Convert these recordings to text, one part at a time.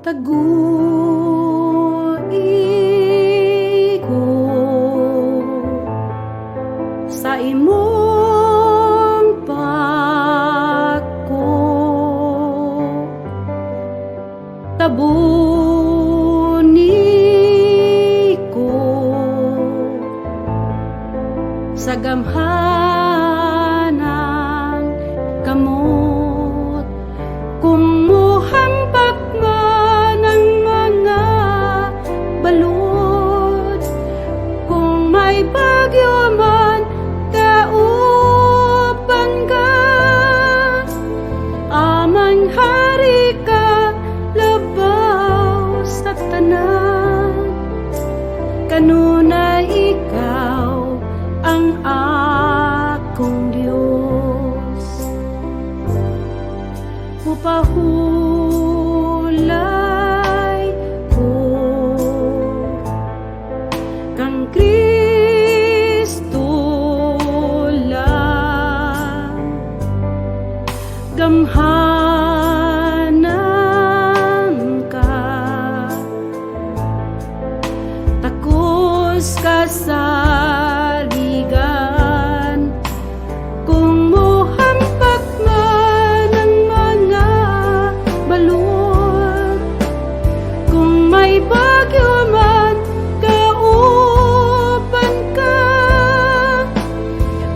Tagui ko sa imong pako, tabuni ko sa gamhanan kamot, kumuhampak man ang mga balot, kung may bagyo man kauban ka, amang hari ka labaw sa tanan, kanunay ikaw ang akong Diyos. Upahulay ko kang Kristo lang, gamhanan ka, takos ka sa ligan, kung muhampak man ang mga balon, kung may bagyo man kauban ka,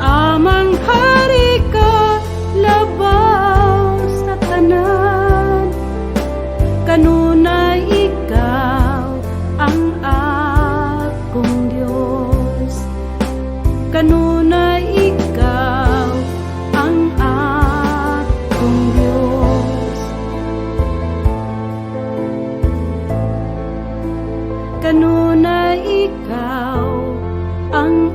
amang hari ka labaw sa tanan, kanunay ikaw ang akong Diyos, kanunay ikaw ang akong Diyos, kanunay ikaw ang